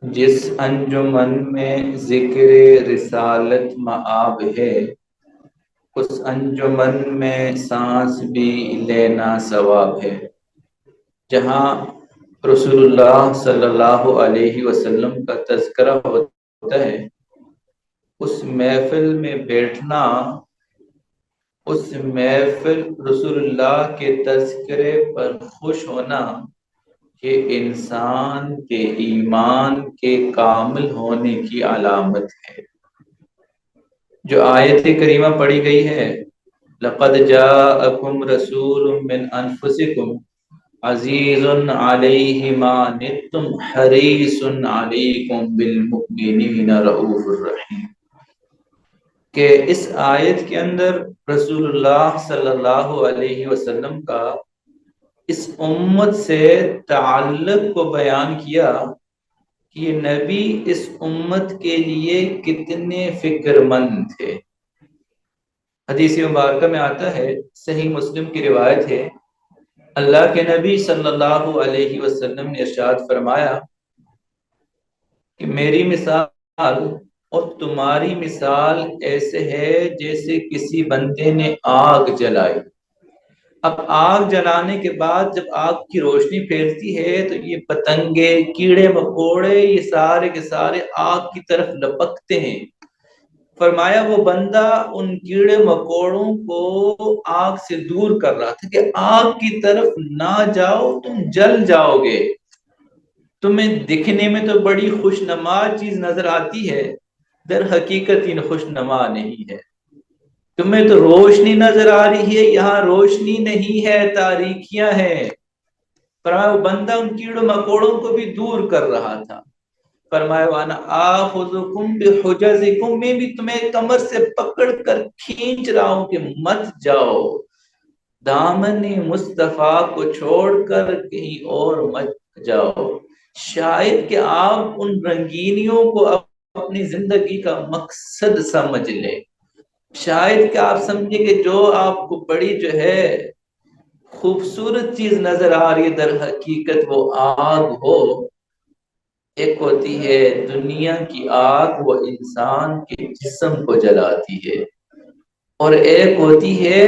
جس انجمن میں ذکر رسالت مآب ہے، اس انجمن میں سانس بھی لینا ثواب ہے۔ جہاں رسول اللہ صلی اللہ علیہ وسلم کا تذکرہ ہوتا ہے، اس محفل میں بیٹھنا، اس محفل رسول اللہ کے تذکرے پر خوش ہونا، یہ انسان کے ایمان کے کامل ہونے کی علامت ہے۔ جو آیت کریمہ پڑھی گئی ہے، لقد جاءکم رسول من انفسکم عزیز علیہ ما عنتم حریص علیکم بالمؤمنین رؤوف الرحیم، کہ اس آیت کے اندر رسول اللہ صلی اللہ علیہ وسلم کا اس امت سے تعلق کو بیان کیا کہ یہ نبی اس امت کے لیے کتنے فکر مند تھے۔ حدیث مبارکہ میں آتا ہے، صحیح مسلم کی روایت ہے، اللہ کے نبی صلی اللہ علیہ وسلم نے ارشاد فرمایا کہ میری مثال اور تمہاری مثال ایسے ہے جیسے کسی بندے نے آگ جلائی۔ اب آگ جلانے کے بعد جب آگ کی روشنی پھیلتی ہے تو یہ پتنگے، کیڑے مکوڑے، یہ سارے کے سارے آگ کی طرف لپکتے ہیں۔ فرمایا وہ بندہ ان کیڑے مکوڑوں کو آگ سے دور کر رہا تھا کہ آگ کی طرف نہ جاؤ، تم جل جاؤ گے۔ تمہیں دکھنے میں تو بڑی خوشنما چیز نظر آتی ہے، در حقیقت یہ خوشنما نہیں ہے۔ تمہیں تو روشنی نظر آ رہی ہے، یہاں روشنی نہیں ہے، تاریکیاں ہیں۔ فرمایا وہ بندہ ان کیڑوں مکوڑوں کو بھی دور کر رہا تھا۔ فرمایا وانا آخذکم بحجزکم، میں بھی تمہیں کمر سے پکڑ کر کھینچ رہا ہوں کہ مت جاؤ، دامن مصطفیٰ کو چھوڑ کر کہیں اور مت جاؤ۔ شاید کہ آپ ان رنگینیوں کو اپنی زندگی کا مقصد سمجھ لیں، شاید کہ آپ سمجھیں کہ جو آپ کو بڑی جو ہے خوبصورت چیز نظر آ رہی ہے، در حقیقت وہ آگ ہو۔ ایک ہوتی ہے دنیا کی آگ، وہ انسان کے جسم کو جلاتی ہے، اور ایک ہوتی ہے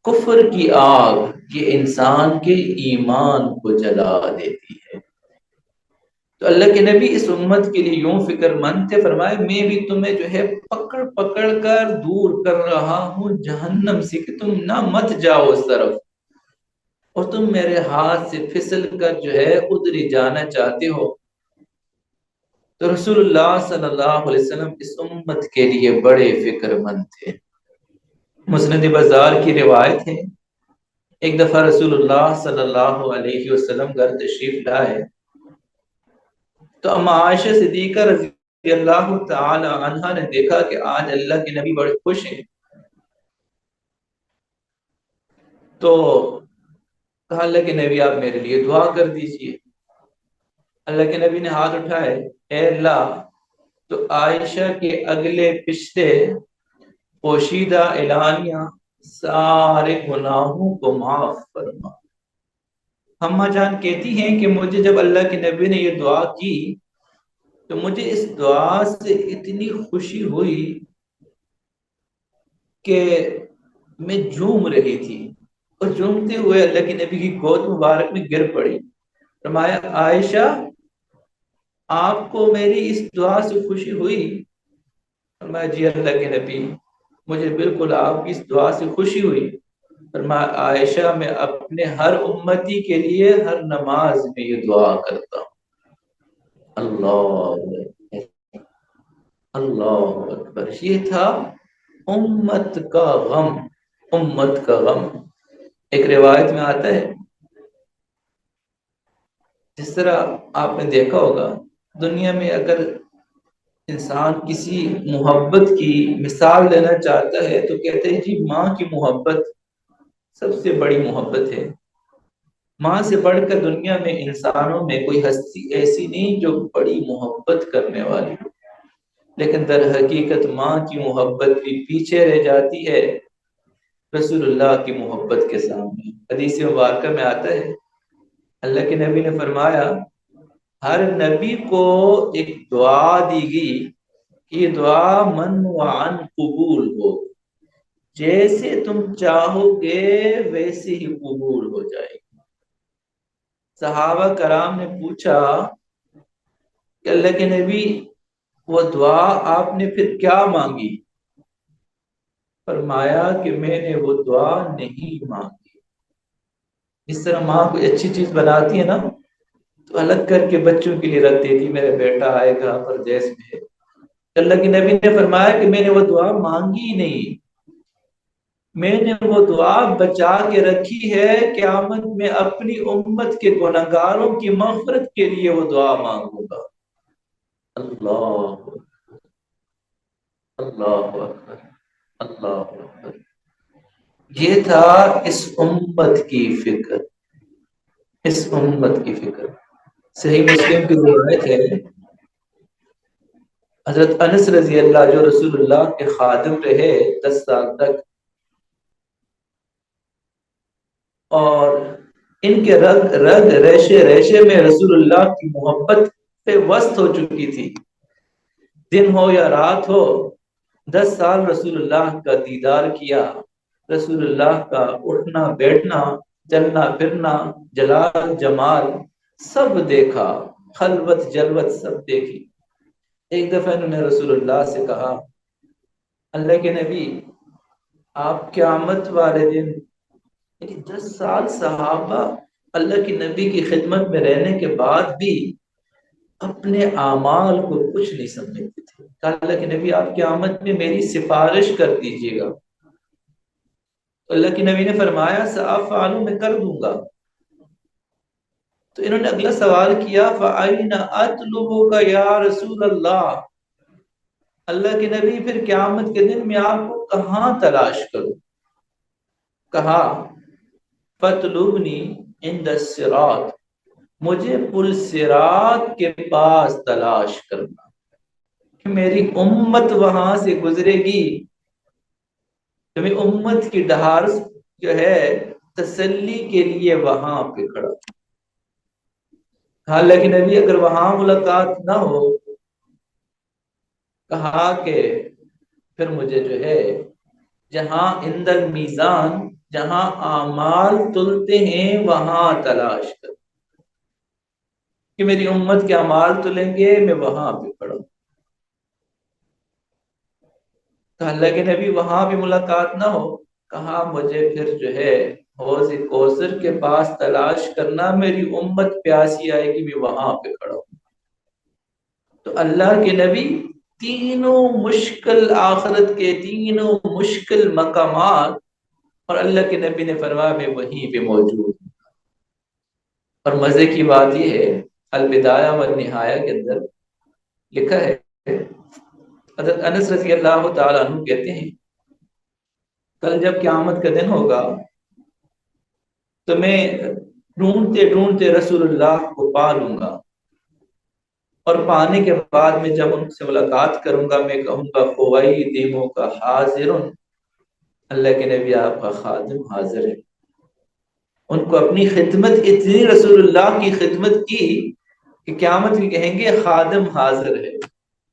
کفر کی آگ، یہ انسان کے ایمان کو جلا دیتی ہے۔ تو اللہ کے نبی اس امت کے لیے یوں فکر مند تھے، فرمائے میں بھی تمہیں جو ہے پکڑ پکڑ کر دور کر رہا ہوں جہنم سے، کہ تم نہ مت جاؤ اس طرف، اور تم میرے ہاتھ سے پھسل کر جو ہے ادھر ہی جانا چاہتے ہو۔ تو رسول اللہ صلی اللہ علیہ وسلم اس امت کے لیے بڑے فکر مند تھے۔ مسند بازار کی روایت ہے، ایک دفعہ رسول اللہ صلی اللہ علیہ وسلم گھر تشریف لائے تو اما عائشہ صدیقہ رضی اللہ تعالی عنہا نے دیکھا کہ آج اللہ کے نبی بڑے خوش ہیں، تو کہا اللہ کے نبی آپ میرے لیے دعا کر دیجئے۔ اللہ کے نبی نے ہاتھ اٹھائے، اے اللہ تو عائشہ کے اگلے پچھلے پوشیدہ اعلانیہ سارے گناہوں کو معاف فرما۔ اماں جان کہتی ہیں کہ مجھے جب اللہ کے نبی نے یہ دعا کی تو مجھے اس دعا سے اتنی خوشی ہوئی کہ میں جھوم رہی تھی، اور جھومتے ہوئے اللہ کے نبی کی گود مبارک میں گر پڑی۔ فرمایا عائشہ آپ کو میری اس دعا سے خوشی ہوئی؟ فرمایا جی اللہ کے نبی مجھے بالکل آپ کی اس دعا سے خوشی ہوئی۔ فرمایا عائشہ میں اپنے ہر امتی کے لیے ہر نماز میں یہ دعا کرتا ہوں۔ اللہ اللہ اکبر، یہ تھا امت کا غم، امت کا غم۔ ایک روایت میں آتا ہے، جس طرح آپ نے دیکھا ہوگا دنیا میں اگر انسان کسی محبت کی مثال لینا چاہتا ہے تو کہتے ہیں جی ماں کی محبت سب سے بڑی محبت ہے۔ ماں سے بڑھ کر دنیا میں انسانوں میں کوئی ہستی ایسی نہیں جو بڑی محبت کرنے والی ہو، لیکن در حقیقت ماں کی محبت بھی پیچھے رہ جاتی ہے رسول اللہ کی محبت کے سامنے۔ حدیث مبارکہ میں آتا ہے اللہ کے نبی نے فرمایا ہر نبی کو ایک دعا دی گئی کہ یہ دعا من وعن قبول ہو، جیسے تم چاہو گے ویسے ہی قبول ہو جائے گی۔ صحابہ کرام نے پوچھا کہ اللہ کے نبی وہ دعا آپ نے پھر کیا مانگی؟ فرمایا کہ میں نے وہ دعا نہیں مانگی۔ اس طرح ماں کوئی اچھی چیز بناتی ہے نا تو الگ کر کے بچوں کے لیے رکھ دیتی، میرا بیٹا آئے گا پردیس میں۔ اللہ کے نبی نے فرمایا کہ میں نے وہ دعا مانگی ہی نہیں، میں نے وہ دعا بچا کے رکھی ہے، قیامت میں اپنی امت کے گنہگاروں کی مغفرت کے لیے وہ دعا مانگوں گا۔ اللہ اللہ اکبر، اللہ اکبر۔ یہ تھا اس امت کی فکر، اس امت کی فکر۔ صحیح مسلم کی روایت ہے، حضرت انس رضی اللہ جو رسول اللہ کے خادم رہے 10 سال تک، اور ان کے رگ رگ ریشے ریشے میں رسول اللہ کی محبت پہ وسط ہو چکی تھی۔ دن ہو یا رات ہو، 10 سال رسول اللہ کا دیدار کیا، رسول اللہ کا اٹھنا بیٹھنا، چلنا پھرنا، جلال جمال سب دیکھا، خلوت جلوت سب دیکھی۔ ایک دفعہ انہوں نے رسول اللہ سے کہا، اللہ کے نبی آپ قیامت والے دن، 10 سال صحابہ اللہ کی نبی کی خدمت میں رہنے کے بعد بھی اپنے اعمال کو کچھ نہیں سمجھتے تھے، کہا اللہ کے نبی آپ قیامت میں میری سفارش کر دیجیے گا۔ اللہ کے نبی نے فرمایا سأفعل، میں کر دوں گا۔ تو انہوں نے اگلا سوال کیا فَأَيْنَ أَطْلُبُكَ یا رسول اللہ، اللہ کے نبی پھر قیامت کے دن میں آپ کو کہاں تلاش کروں؟ کہا فَاطْلُبْنِي عِنْدَ الصِّرَاطِ، مجھے پل صراط کے پاس تلاش کرنا، کہ میری امت وہاں سے گزرے گی، تو میں امت کی ڈھار جو ہے تسلی کے لیے وہاں پہ کھڑا۔ حالانکہ نبی اگر وہاں ملاقات نہ ہو، کہا کہ پھر مجھے جو ہے جہاں عند المیزان، جہاں اعمال تلتے ہیں وہاں تلاش کر، کہ میری امت کے اعمال تلیں گے میں وہاں پہ کھڑا ہوں۔ تو اللہ کے نبی وہاں بھی ملاقات نہ ہو، کہا مجھے پھر جو ہے حوض کوثر کے پاس تلاش کرنا، میری امت پیاسی آئے گی میں وہاں پہ کھڑا ہوں۔ تو اللہ کے نبی تینوں مشکل آخرت کے تینوں مشکل مقامات، اور اللہ کے نبی نے فرمایا میں وہیں پہ موجود ہوں۔ اور مزے کی بات یہ ہے، البدایہ والنہایہ کے اندر لکھا ہے، حضرت انس رضی اللہ تعالیٰ عنہ کہتے ہیں کل جب قیامت کا دن ہوگا تو میں ڈھونڈتے ڈھونڈتے رسول اللہ کو پا لوں گا، اور پانے کے بعد میں جب ان سے ملاقات کروں گا میں کہوں گا خویدمو کا حاضر، اللہ کے نبی آپ کا خادم حاضر ہے۔ ان کو اپنی خدمت اتنی رسول اللہ کی خدمت کی کہ قیامت میں کہیں گے خادم حاضر ہے،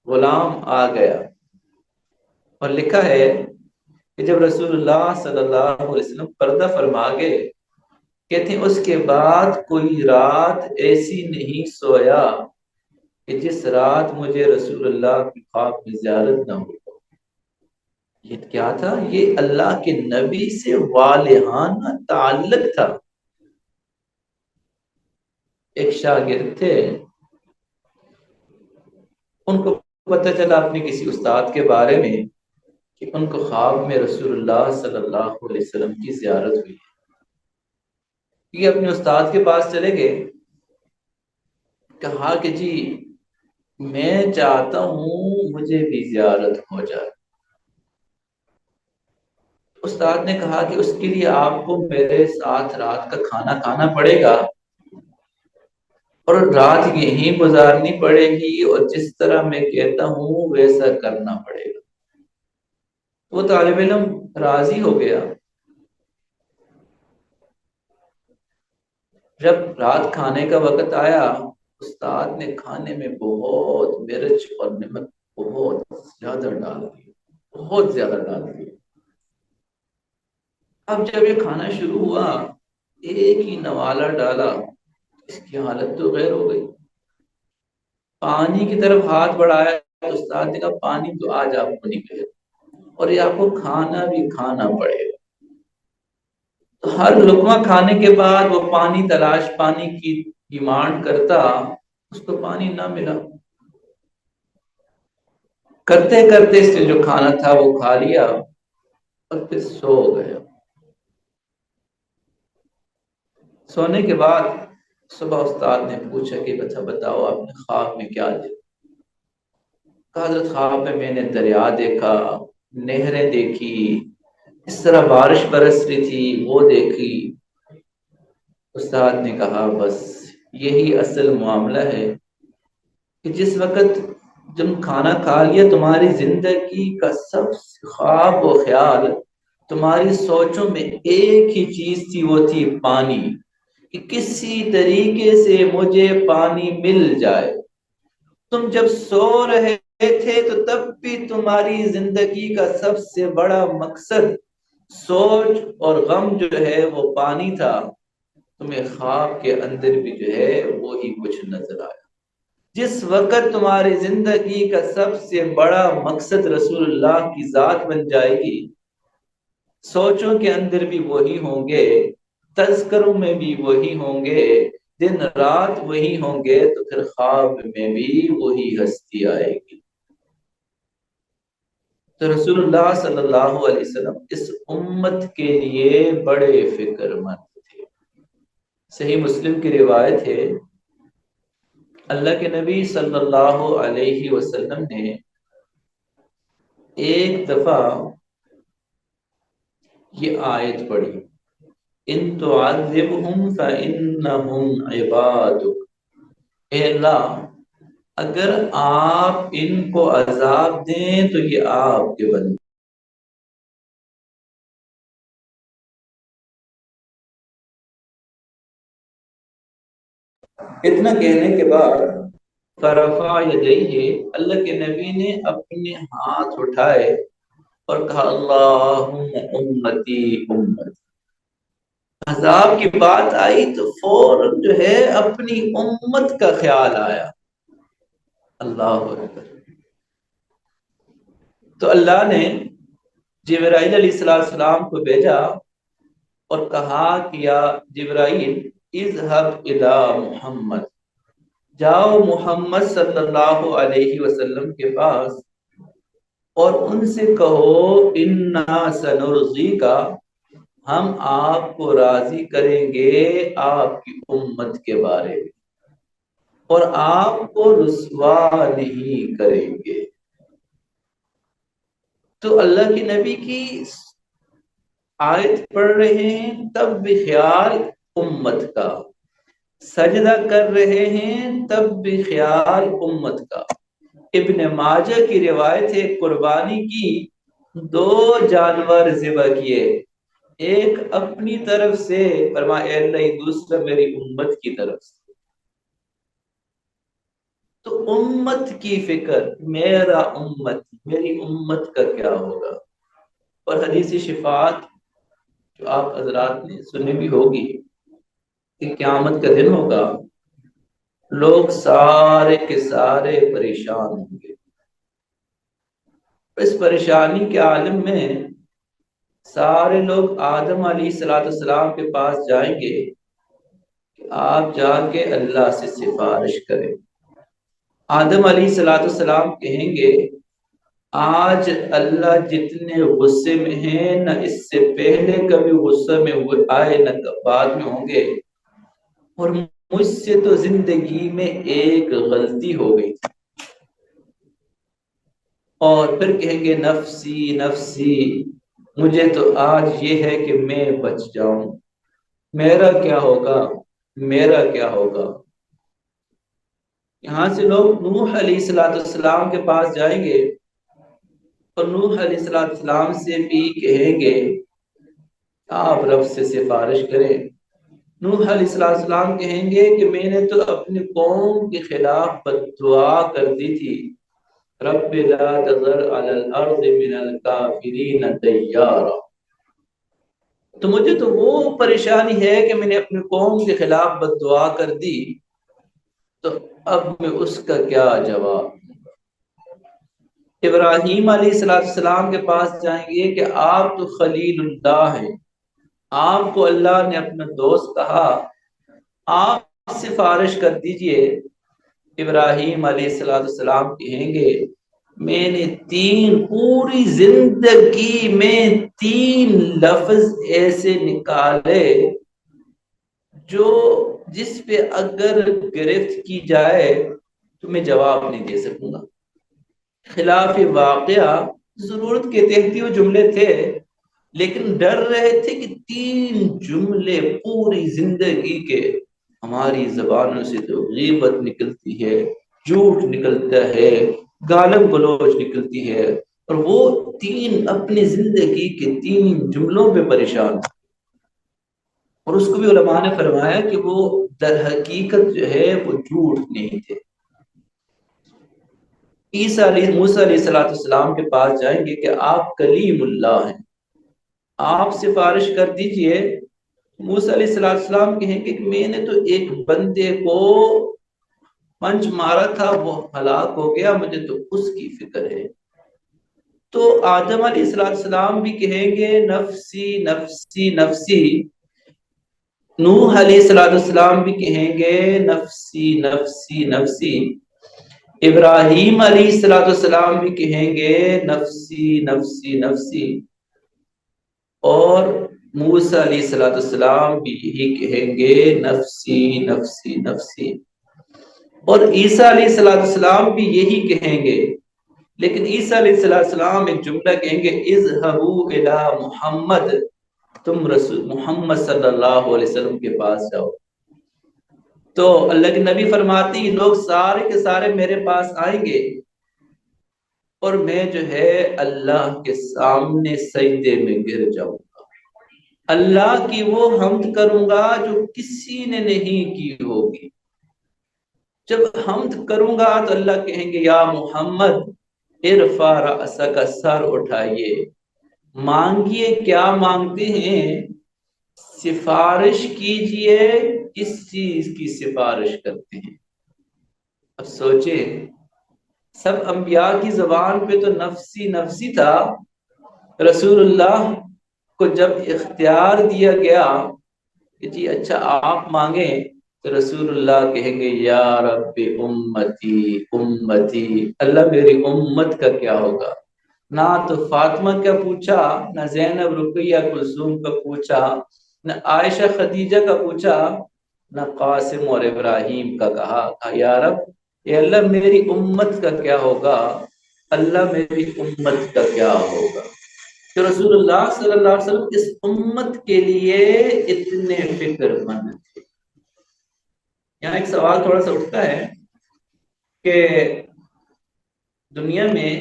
غلام آ گیا۔ اور لکھا ہے کہ جب رسول اللہ صلی اللہ علیہ وسلم پردہ فرما گئے، کہتے ہیں اس کے بعد کوئی رات ایسی نہیں سویا کہ جس رات مجھے رسول اللہ کی خواب میں زیارت نہ ہو۔ یہ کیا تھا؟ یہ اللہ کے نبی سے والہانہ تعلق تھا۔ ایک شاگرد تھے، ان کو پتہ چلا اپنے کسی استاد کے بارے میں کہ ان کو خواب میں رسول اللہ صلی اللہ علیہ وسلم کی زیارت ہوئی ہے۔ یہ اپنے استاد کے پاس چلے گئے، کہا کہ جی میں چاہتا ہوں مجھے بھی زیارت ہو جائے۔ استاد نے کہا کہ اس کے لیے آپ کو میرے ساتھ رات کا کھانا کھانا پڑے گا، اور رات یہیں گزارنی پڑے گی، اور جس طرح میں کہتا ہوں ویسا کرنا پڑے گا۔ وہ طالب علم راضی ہو گیا۔ جب رات کھانے کا وقت آیا استاد نے کھانے میں بہت مرچ اور نمک بہت زیادہ ڈال دی، بہت زیادہ ڈال دی۔ اب جب یہ کھانا شروع ہوا، ایک ہی نوالا ڈالا، اس کی حالت تو غیر ہو گئی۔ پانی کی طرف ہاتھ بڑھایا تو استاد نے کہا پانی تو آج آپ کو نہیں ملے اور یہ آپ کو کھانا بھی کھانا پڑے گا۔ تو ہر لقمہ کھانے کے بعد وہ پانی تلاش، پانی کی ڈیمانڈ کرتا، اس کو پانی نہ ملا۔ کرتے کرتے اس نے جو کھانا تھا وہ کھا لیا اور پھر سو گیا۔ سونے کے بعد صبح استاد نے پوچھا کہ اچھا بتاؤ آپ نے خواب میں کیا دیکھا؟ کہا حضرت خواب میں نے دریا دیکھا، نہریں دیکھی، اس طرح بارش برس رہی تھی وہ دیکھی۔ استاد نے کہا بس یہی اصل معاملہ ہے کہ جس وقت جب کھانا کھا لیا تمہاری زندگی کا سب سے خواب و خیال تمہاری سوچوں میں ایک ہی چیز تھی، وہ تھی پانی، کہ کسی طریقے سے مجھے پانی مل جائے۔ تم جب سو رہے تھے تو تب بھی تمہاری زندگی کا سب سے بڑا مقصد، سوچ اور غم جو ہے وہ پانی تھا۔ تمہیں خواب کے اندر بھی جو ہے وہی کچھ نظر آیا۔ جس وقت تمہاری زندگی کا سب سے بڑا مقصد رسول اللہ کی ذات بن جائے گی، سوچوں کے اندر بھی وہی ہوں گے، تذکروں میں بھی وہی ہوں گے، دن رات وہی ہوں گے، تو پھر خواب میں بھی وہی ہستی آئے گی۔ تو رسول اللہ صلی اللہ علیہ وسلم اس امت کے لیے بڑے فکر مند تھے۔ صحیح مسلم کی روایت ہے، اللہ کے نبی صلی اللہ علیہ وسلم نے ایک دفعہ یہ آیت پڑھی، ان تعذبہم فانہم عبادک، اے اللہ اگر آپ ان کو عذاب دیں تو یہ آپ کے بندے۔ اتنا کہنے کے بعد فرفع یدیہ، اللہ کے نبی نے اپنے ہاتھ اٹھائے اور کہا اللہم امتی امتی۔ عذاب کی بات آئی تو فوراً جو ہے اپنی امت کا خیال آیا۔ اللہ اکبر۔ تو اللہ نے جبرائیل علیہ السلام کو بھیجا اور کہا کہ یا جبرائیل اذهب الى محمد، جاؤ محمد صلی اللہ علیہ وسلم کے پاس اور ان سے کہو انا سنرضیک، ہم آپ کو راضی کریں گے آپ کی امت کے بارے میں اور آپ کو رسوا نہیں کریں گے۔ تو اللہ کے نبی کی آیت پڑھ رہے ہیں تب بھی خیال امت کا، سجدہ کر رہے ہیں تب بھی خیال امت کا۔ ابن ماجہ کی روایت ہے، قربانی کی دو جانور ذبح کیے، ایک اپنی طرف سے فرمایا اے اللہ، دوسرا میری امت کی طرف سے۔ تو امت کی فکر، میرا امت، میری امت کا کیا ہوگا۔ اور حدیث شفاعت جو آپ حضرات نے سنی بھی ہوگی کہ قیامت کا دن ہوگا، لوگ سارے کے سارے پریشان ہوں گے۔ اس پریشانی کے عالم میں سارے لوگ آدم علیہ السلام کے پاس جائیں گے کہ آپ جا کے اللہ سے سفارش کریں۔ آدم علیہ السلام کہیں گے آج اللہ جتنے غصے میں ہیں نہ اس سے پہلے کبھی غصے میں آئے نہ بعد میں ہوں گے، اور مجھ سے تو زندگی میں ایک غلطی ہو گئی تھی۔ اور پھر کہیں گے نفسی نفسی، مجھے تو آج یہ ہے کہ میں بچ جاؤں، میرا کیا ہوگا، میرا کیا ہوگا۔ یہاں سے لوگ نوح علیہ السلام کے پاس جائیں گے اور نوح علیہ السلام سے بھی کہیں گے آپ رب سے سفارش کریں نوح علیہ السلام کہیں گے کہ میں نے تو اپنی قوم کے خلاف بد دعا کر دی تھی، رب لا تذر علی الارض من الکافرین دیارا، تو مجھے تو وہ پریشانی ہے کہ میں نے اپنی قوم کے خلاف بد دعا کر دی، تو اب میں اس کا کیا جواب؟ ابراہیم علیہ السلام کے پاس جائیں گے کہ آپ تو خلیل اللہ ہیں، آپ کو اللہ نے اپنا دوست کہا، آپ سفارش کر دیجئے۔ ابراہیم علیہ السلام کہیں گے میں نے پوری زندگی میں 3 لفظ ایسے نکالے جو جس پہ اگر گرفت کی جائے تو میں جواب نہیں دے سکوں گا۔ خلاف واقعہ ضرورت کے تحت وہ جملے تھے، لیکن ڈر رہے تھے کہ 3 جملے پوری زندگی کے ہماری زبانوں سے تو غیبت نکلتی ہے، جھوٹ نکلتا ہے، گالم گلوچ نکلتی ہے، اور وہ 3 اپنی زندگی کے 3 جملوں پہ پریشان، اور اس کو بھی علماء نے فرمایا کہ وہ در حقیقت جو ہے وہ جھوٹ نہیں تھے۔ موسیٰ علیہ السلام کے پاس جائیں گے کہ آپ کلیم اللہ ہیں، آپ سفارش کر دیجئے۔ موسیٰ علیہ السلام کہیں گے کہ میں نے تو ایک بندے کو پنچ مارا تھا، وہ ہلاک ہو گیا، مجھے تو اس کی فکر ہے۔ تو آدم علیہ السلام بھی کہیں گے نفسی نفسی نفسی، نوح علیہ السلام بھی کہیں گے نفسی نفسی نفسی، ابراہیم علیہ السلام بھی کہیں گے نفسی نفسی نفسی، اور موسیٰ علیہ السلام بھی یہی کہیں گے نفسی نفسی نفسی، اور عیسیٰ علیہ السلام بھی یہی کہیں گے، لیکن عیسیٰ علیہ السلام ایک جملہ کہیں گے اذهبوا الی محمد، تم رسول محمد صلی اللہ علیہ وسلم کے پاس جاؤ۔ تو اللہ کے نبی فرماتی یہ لوگ سارے کے سارے میرے پاس آئیں گے، اور میں جو ہے اللہ کے سامنے سجدے میں گر جاؤں گا، اللہ کی وہ حمد کروں گا جو کسی نے نہیں کی ہوگی۔ جب حمد کروں گا تو اللہ کہیں گے یا محمد ارفع رأسک، سر اٹھائیے، مانگیے، کیا مانگتے ہیں؟ سفارش کیجئے، کس چیز کی سفارش کرتے ہیں؟ اب سوچیں، سب انبیاء کی زبان پہ تو نفسی نفسی تھا، رسول اللہ کو جب اختیار دیا گیا کہ جی اچھا آپ مانگیں، تو رسول اللہ کہیں گے یا رب امتی امتی، اللہ میری امت کا کیا ہوگا؟ نہ تو فاطمہ کا پوچھا، نہ زینب رقیہ کلثوم کا پوچھا، نہ عائشہ خدیجہ کا پوچھا، نہ قاسم اور ابراہیم کا کہا یا رب اے اللہ میری امت کا کیا ہوگا، اللہ میری امت کا کیا ہوگا؟ کہ رسول اللہ صلی اللہ علیہ وسلم اس امت کے لیے اتنے فکر مند تھے۔ یہاں ایک سوال تھوڑا سا اٹھتا ہے کہ دنیا میں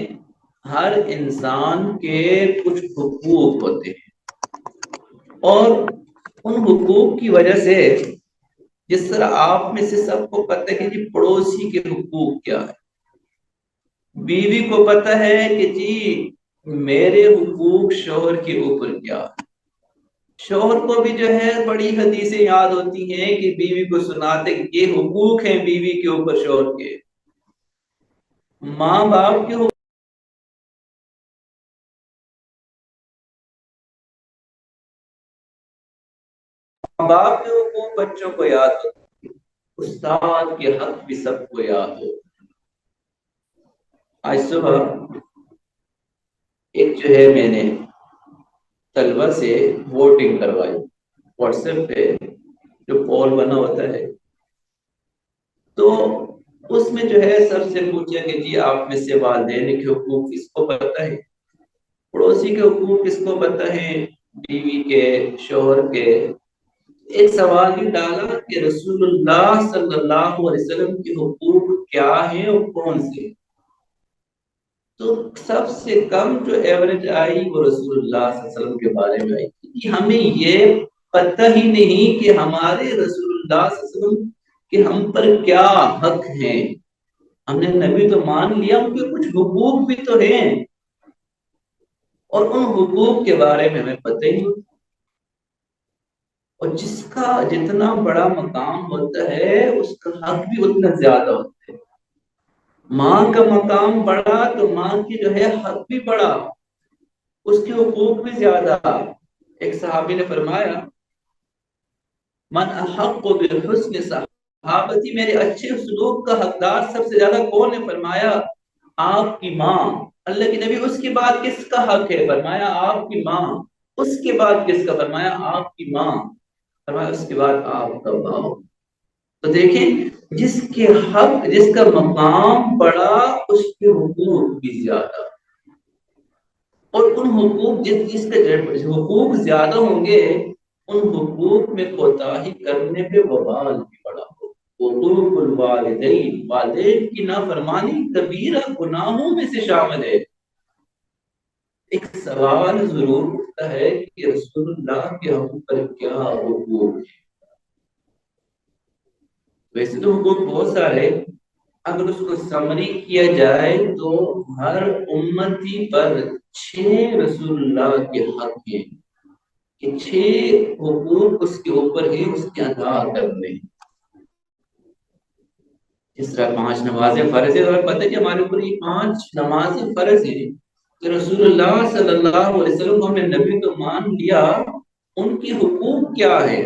ہر انسان کے کچھ حقوق ہوتے ہیں، اور ان حقوق کی وجہ سے جس طرح آپ میں سے سب کو پتہ ہے کہ جی پڑوسی کے حقوق کیا ہے، بیوی کو پتہ ہے کہ جی میرے حقوق شوہر کے اوپر کیا ہے، شوہر کو بھی جو ہے بڑی حدیثیں یاد ہوتی ہیں کہ بیوی کو سناتے کہ یہ حقوق ہیں بیوی کے اوپر شوہر کے، ماں باپ کے حقوق، ماں باپ کے حقوق بچوں کو یاد ہوتے ہیں، استاد کے حق بھی سب کو یاد ہو۔ آج صبح ایک جو ہے میں نے طلبہ سے ووٹنگ کروائی، واٹس ایپ پہ جو پول بنا ہوتا ہے، تو اس میں جو ہے سب سے پوچھا کہ جی آپ میں سے والدین کے حقوق کس کو پتہ ہے، پڑوسی کے حقوق کس کو پتہ ہے، بیوی کے، شوہر کے۔ ایک سوال بھی ڈالا کہ رسول اللہ صلی اللہ علیہ وسلم کے حقوق کیا ہیں اور کون سے؟ تو سب سے کم جو ایوریج آئی وہ رسول اللہ صلی اللہ علیہ وسلم کے بارے میں آئی کہ ہمیں یہ پتہ ہی نہیں کہ ہمارے رسول اللہ صلی اللہ علیہ وسلم کہ ہم پر کیا حق ہیں. ہم نے نبی تو مان لیا، ان کے کچھ حقوق بھی تو ہیں، اور ان حقوق کے بارے میں ہمیں پتہ ہی نہیں. اور جس کا جتنا بڑا مقام ہوتا ہے اس کا حق بھی اتنا زیادہ ہوتا ہے. ماں کا مقام بڑا تو ماں کی جو ہے حق بھی بڑا، اس کے حقوق بھی زیادہ. ایک صحابی نے فرمایا من احق بالحسن صحابتی، میرے اچھے سلوک کا حقدار سب سے زیادہ کون ہے؟ فرمایا آپ کی ماں. اللہ کے نبی اس کے بعد کس کا حق ہے؟ فرمایا آپ کی ماں. اس کے بعد کس کا؟ فرمایا آپ کی ماں. فرمایا اس کے بعد آپ کا باپ. تو دیکھیں جس کے حق، جس کا مقام بڑا، اس کے حقوق بھی زیادہ. اور ان حقوق جس کے حقوق زیادہ ہوں گے ان حقوق میں کوتاہی کرنے پہ وبال بھی بڑا ہو. حقوق الوالدین، والدین کی نافرمانی کبیرہ گناہوں میں سے شامل ہے. ایک سوال ضرور اٹھتا ہے کہ رسول اللہ کے ہم پر کیا حقوق ہیں. ویسے تو حقوق بہت سارے، اگر اس کو سمری کیا جائے تو ہر امتی پر 6 رسول اللہ کے حق ہیں کہ 6 حقوق اس کے اوپر ہی اس کے ادا کرنے. جس طرح 5 نمازیں فرض ہے، اور پتہ ہے کہ ہمارے اوپر یہ 5 نمازیں فرض ہیں کہ رسول اللہ صلی اللہ علیہ وسلم ہم نے نبی تو مان لیا، ان کی حقوق کیا ہے؟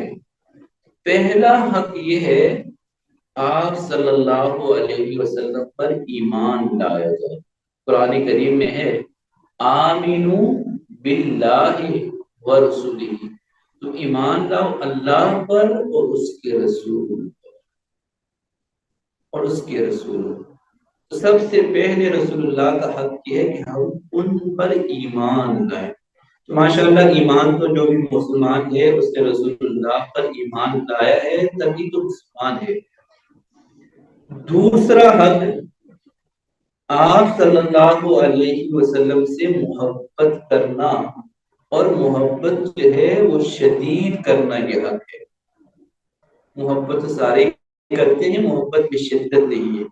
پہلا حق یہ ہے آپ صلی اللہ علیہ وسلم پر ایمان لایا جائے. قرآن کریم میں ہے آمینو باللہ ورسولہ، تو ایمان لاؤ اللہ پر اور اس کے رسول اور اس کے رسول. تو سب سے پہلے رسول اللہ کا حق یہ ہے کہ ہم ان پر ایمان لائیں. تو ماشاءاللہ ایمان تو جو بھی مسلمان ہے اس نے رسول اللہ پر ایمان لایا ہے تبھی تو مسلمان ہے. دوسرا حق آپ صلی اللہ علیہ وسلم سے محبت کرنا، اور محبت جو ہے وہ شدید کرنا یہ حق ہے. محبت سارے کرتے ہیں، محبت میں شدت نہیں ہے.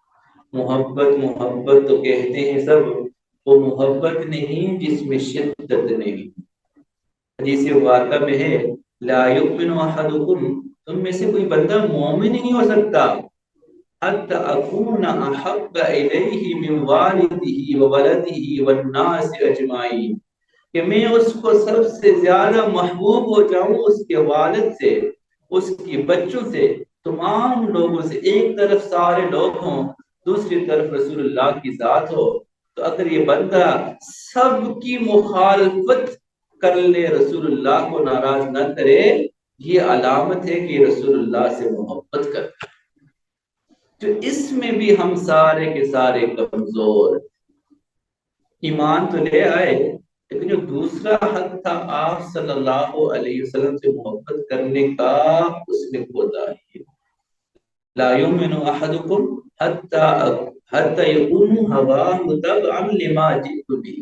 محبت محبت تو کہتے ہیں سب، وہ محبت نہیں جس میں شدت نہیں. حدیث مبارکہ میں ہے لا یؤمن احدکم، تم میں سے کوئی بندہ مومن نہیں ہو سکتا حتی اکون احب الیہ من والدہ وولدہ والناس اجمعین، کہ میں اس کو سب سے زیادہ محبوب ہو جاؤں اس کے والد سے، اس کے بچوں سے، تمام لوگوں سے. ایک طرف سارے لوگ ہوں، دوسری طرف رسول اللہ کی ذات ہو. تو اگر یہ بندہ سب کی مخالفت کر لے، رسول اللہ کو ناراض نہ کرے، یہ علامت ہے کہ رسول اللہ سے محبت کرتا ہے. تو اس میں بھی ہم سارے کے سارے کمزور. ایمان تو لے آئے لیکن جو دوسرا حق تھا آپ صلی اللہ علیہ وسلم سے محبت کرنے کا، اس میں کوتاہی. لا یؤمن احدکم حتی یکون ہواہ تبعا لما جئت بہ،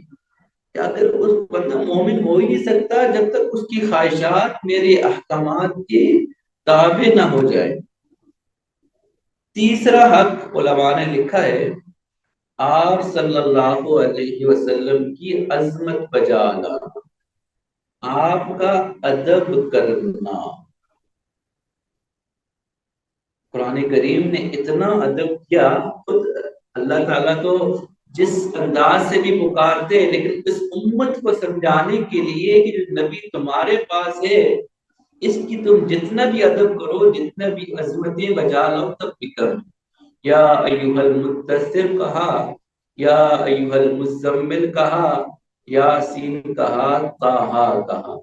کہ اگر اس بندہ مومن ہو ہی نہیں سکتا جب تک اس کی خواہشات میرے احکامات کے تابع نہ ہو جائے. تیسرا حق علماء نے لکھا ہے آپ صلی اللہ علیہ وسلم کی عظمت بجا لانا، آپ کا ادب کرنا. قرآن کریم نے اتنا ادب کیا، خود اللہ تعالیٰ تو جس انداز سے بھی پکارتے ہیں، لیکن اس امت کو سمجھانے کے لیے کہ جو نبی تمہارے پاس ہے اس کی تم جتنا بھی ادب کرو، جتنا بھی عظمتیں بجا لاؤ، تب بھی کرو. یا ایھا المدثر کہا، یا ایھا المزمل کہا، یاسین کہا، طٰہٰ کہا،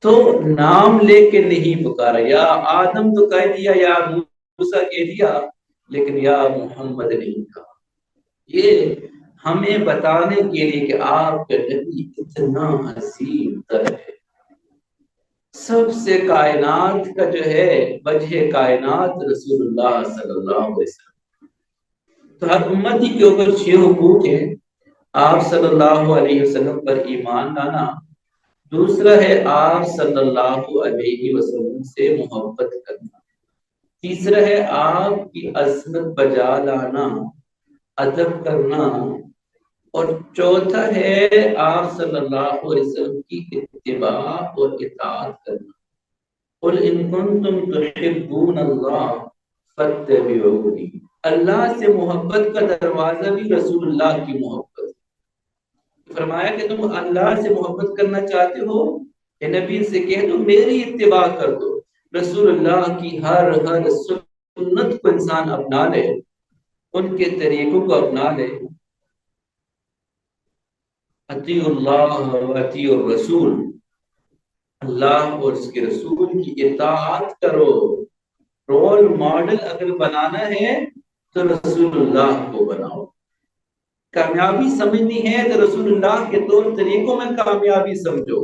تو نام لے کے نہیں پکارا. یا آدم تو کہہ دیا، یا موسیٰ کہہ دیا، لیکن یا محمد نہیں کہا. یہ ہمیں بتانے کے لیے کہ آپ کا نبی اتنا عظیم تر ہے. سب سے کائنات کا جو ہے وجہ کائنات رسول اللہ صلی اللہ علیہ وسلم. تو ہر امتی کے اوپر 6 حقوق ہیں. آپ صلی اللہ علیہ وسلم پر ایمان لانا، دوسرا ہے آپ صلی اللہ علیہ وسلم سے محبت کرنا، تیسرا ہے آپ کی عظمت بجا لانا، ادب کرنا، اور چوتھا ہے آپ صلی اللہ علیہ وسلم کی اتباع اور اطاعت کرنا۔ قل ان کنتم تحبون اللہ فاتبعونی، اللہ سے محبت کا دروازہ بھی رسول اللہ کی محبت۔ فرمایا کہ تم اللہ سے محبت کرنا چاہتے ہو، اے نبی سے کہہ دو میری اتباع کر دو، رسول اللہ کی ہر سنت کو انسان اپنا لے، ان کے طریقوں کو اپنا لے۔ اطیع اللہ و اطیع الرسول، اللہ اور اس کے رسول کی اطاعت کرو۔ رول ماڈل اگر بنانا ہے تو رسول اللہ کو بناؤ، کامیابی سمجھنی ہے تو رسول اللہ کے طور طریقوں میں کامیابی سمجھو،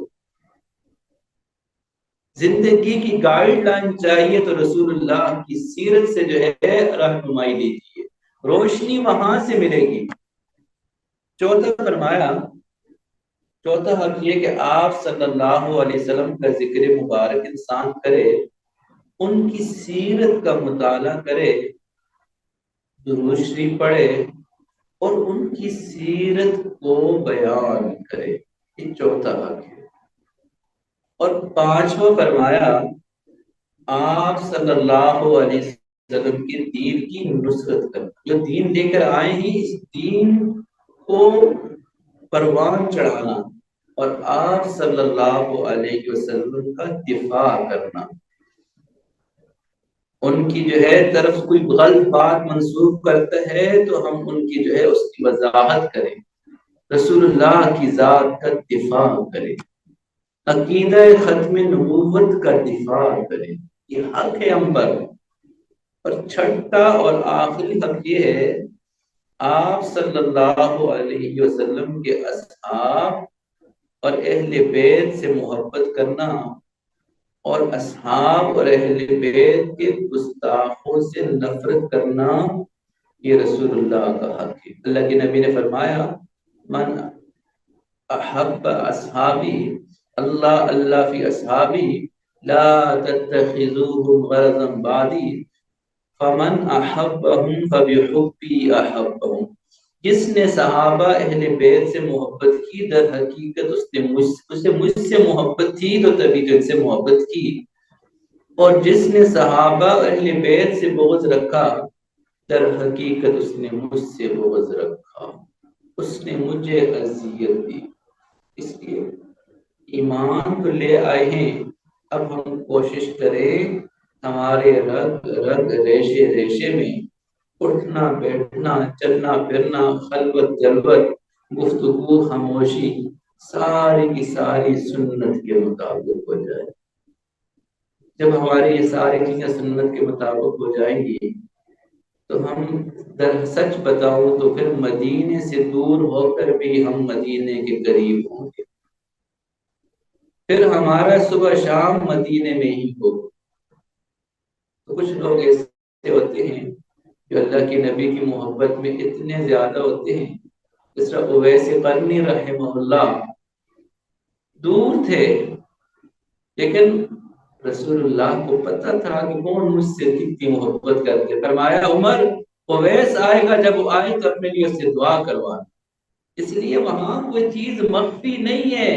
زندگی کی گائیڈ لائن چاہیے تو رسول اللہ کی سیرت سے جو ہے رہنمائی لیجیے، روشنی وہاں سے ملے گی۔ چوتھا فرمایا، چوتھا حق یہ کہ آپ صلی اللہ علیہ وسلم کا ذکر مبارک انسان کرے، ان کی سیرت کا مطالعہ کرے، درود شریف پڑھے اور ان کی سیرت کو بیان کرے، یہ چوتھا حق ہے۔ اور پانچواں فرمایا، آپ صلی اللہ علیہ وسلم کے دین کی نصرت کرنا، جو دین لے کر آئے ہیں اس دین کو پروان چڑھانا اور آپ صلی اللہ علیہ وسلم کا دفاع کرنا۔ ان کی جو ہے طرف کوئی غلط بات منسوخ کرتا ہے تو ہم ان کی جو ہے اس کی وضاحت کریں، رسول اللہ کی ذات کا دفاع کریں، عقیدہ ختم نبوت کا دفاع کریں، یہ حق ہے ہم پر۔ اور چھٹا اور آخری حق یہ ہے، آپ صلی اللہ علیہ وسلم کے اصحاب اور اہل بیت سے محبت کرنا اور اصحاب اور اہل بیت کے گستاخوں سے نفرت کرنا، یہ رسول اللہ کا حق ہے۔ اللہ کے نبی نے فرمایا، من احب اصحابی اللہ فی اصحابی لا تتخذوهم غرضا بعدی فمن احبهم فبحبی احبهم، جس نے صحابہ اہل بیت سے محبت کی در حقیقت اسے مجھ سے محبت تھی تو تبھی تو ان سے محبت کی، اور جس نے صحابہ اہل بیت سے بغض رکھا در حقیقت اس نے مجھ سے بغض رکھا، اس نے مجھے اذیت دی۔ اس لیے ایمان تو لے آئے ہیں، اب ہم کوشش کریں ہمارے رگ رگ ریشے ریشے میں اٹھنا بیٹھنا چلنا پھرنا خلوت جلوت گفتگو خاموشی ساری کی ساری سنت کے مطابق ہو جائے۔ جب ہماری یہ ساری چیزیں سنت کے مطابق ہو جائیں گی تو ہم در سچ بتاؤں تو پھر مدینے سے دور ہو کر بھی ہم مدینے کے قریب ہوں گے، پھر ہمارا صبح شام مدینے میں ہی ہو۔ تو کچھ لوگ ایسے ہوتے ہیں جو اللہ کے نبی کی محبت میں اتنے زیادہ ہوتے ہیں، جس طرح اویس قرنی رحمہ اللہ دور تھے لیکن رسول اللہ کو پتہ تھا کہ کون مجھ سے کتنی محبت کرتے، فرمایا عمر اویس آئے گا، جب وہ آئے تو اپنے لیے اس سے دعا کروانا۔ اس لیے وہاں کوئی چیز مخفی نہیں ہے،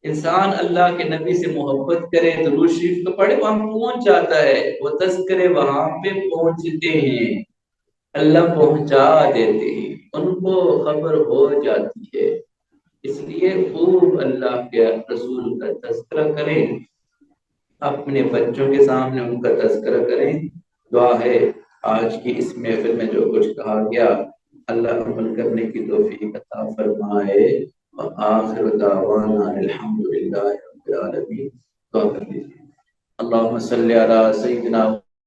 انسان اللہ کے نبی سے محبت کرے درود شریف تو پڑھے وہاں پہنچ جاتا ہے، وہ تذکرے وہاں پہ پہنچتے ہیں، اللہ پہنچا دیتے ہیں، ان کو خبر ہو جاتی ہے۔ اس لیے خوب اللہ کے رسول کا تذکرہ کریں، اپنے بچوں کے سامنے ان کا تذکرہ کریں۔ دعا ہے آج کی اس محفل میں جو کچھ کہا گیا اللہ عمل کرنے کی توفیق عطا فرمائے، وآخر دعوانا الحمدللہ رب العالمین۔ دعا کر لیجیے۔ اللہم صلی علی سیدنا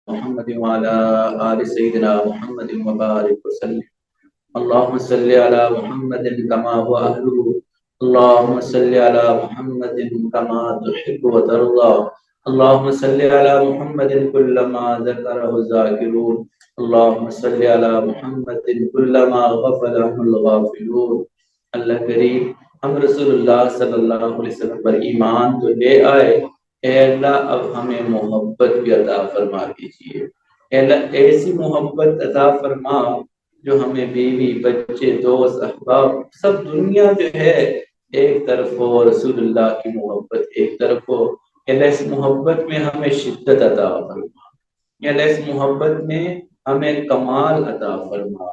محمد وعلی آل سیدنا محمد وبارک وسلم۔ اللہم صلی علی محمد کما هو اہلہ، اللہم صلی علی محمد کما تحب وترضى، اللہم صلی علی محمد کلما ذکرہ الذاکرون، اللہم صلی علی محمد کلما غفل عنہ الغافلون۔ اللہ کریم ہم رسول اللہ صلی اللہ علیہ وسلم پر ایمان تو لے آئے، اے اللہ اب ہمیں محبت بھی عطا فرما دیجیے۔ اے اللہ ایسی محبت عطا فرما جو ہمیں بیوی بچے دوست احباب سب دنیا جو ہے ایک طرف ہو، رسول اللہ کی محبت ایک طرف ہو۔ اے اللہ اس محبت میں ہمیں شدت عطا فرما، اے اللہ اس محبت میں ہمیں کمال عطا فرما۔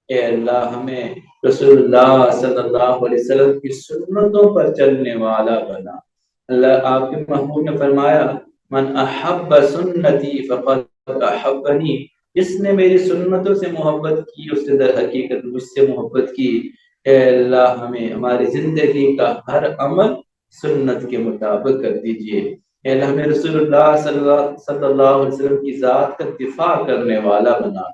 اے اللہ ہمیں رسول اللہ صلی اللہ علیہ وسلم کی سنتوں پر چلنے والا بنا۔ اللہ آپ کے محبوب نے فرمایا من احب سنتی فقد احبنی، جس نے میری سنتوں سے محبت کی اس نے در حقیقت مجھ سے محبت کی۔ اے اللہ ہمیں ہماری زندگی کا ہر عمل سنت کے مطابق کر دیجئے۔ اے اللہ ہمیں رسول اللہ صلی اللہ علیہ وسلم کی ذات کا دفاع کرنے والا بنا،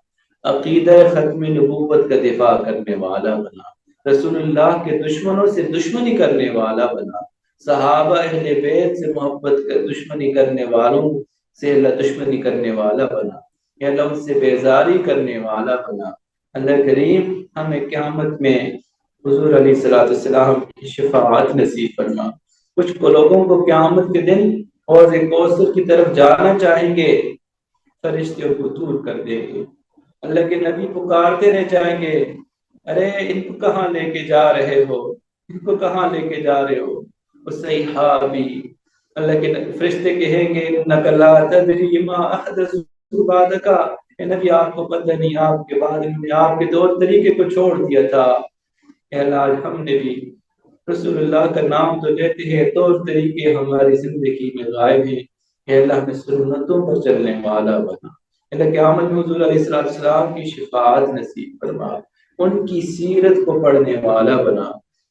عقیدہ ختم نبوت کا دفاع کرنے والا بنا، رسول اللہ کے دشمنوں سے دشمنی کرنے والا بنا، صحابہ اہل بیت سے محبت کر دشمنی کرنے والوں سے اللہ دشمنی کرنے والا بنا، یا اللہ ان سے بیزاری کرنے والا بنا۔ اللہ کریم ہمیں قیامت میں حضور علیہ السلام کی شفاعت نصیب فرما۔ کچھ لوگوں کو قیامت کے دن حوض کوثر کی طرف جانا چاہیں گے، فرشتے ان کو دور کر دیں گے، اللہ کے نبی پکارتے رہ جائیں گے ارے ان کو کہاں لے کے جا رہے ہو، ان کو کہاں لے کے جا رہے ہو؟ صحابی اللہ کے فرشتے کہیں گے انک لا تدری ما احدث بعدک، اے نبی آپ کو پتہ نہیں آپ کے بعد انہوں نے آپ کے دور طریقے کو چھوڑ دیا تھا۔ اے اللہ آج ہم نے بھی رسول اللہ کا نام تو لیتے ہیں، طور طریقے ہماری زندگی میں غائب ہیں۔ اے اللہ ہمیں سنتوں پر چلنے والا بنا۔ اے اللہ قیامت میں حضور علیہ السلام کی شفاعت نصیب فرما، ان کی سیرت کو پڑھنے والا بنا،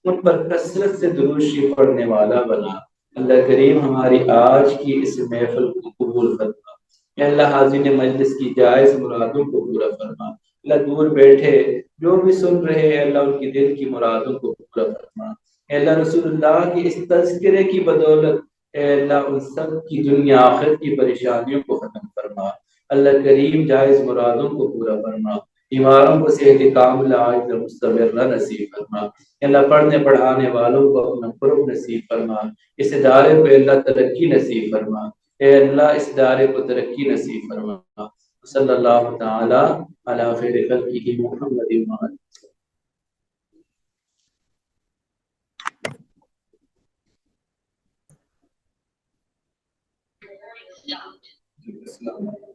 ان پر کثرت سے درود شریف پڑھنے والا بنا۔ اللہ کریم ہماری آج کی اس محفل کو قبول فرما۔ اے اللہ حاضرین مجلس کی جائز مرادوں کو پورا فرما۔ اللہ دور بیٹھے جو بھی سن رہے ہیں اللہ ان کی دل کی مرادوں کو پورا فرما۔ اے اللہ رسول اللہ کی اس تذکرے کی بدولت اے اللہ ان سب کی دنیا آخرت کی پریشانیوں کو ختم فرما۔ اللہ کریم جائز مرادوں کو پورا فرما، بیماروں کو صحت کاملہ عاجلہ مستمرہ نصیب فرما۔ اے اللہ پڑھنے پڑھانے والوں کو اپنا قرب نصیب فرما، اس ادارے کو اللہ ترقی نصیب فرما۔ اے اللہ اس ادارے کو ترقی نصیب فرما۔ صلی اللہ تعالی علی خیر خلقہ محمد وعلی السلام علیکم۔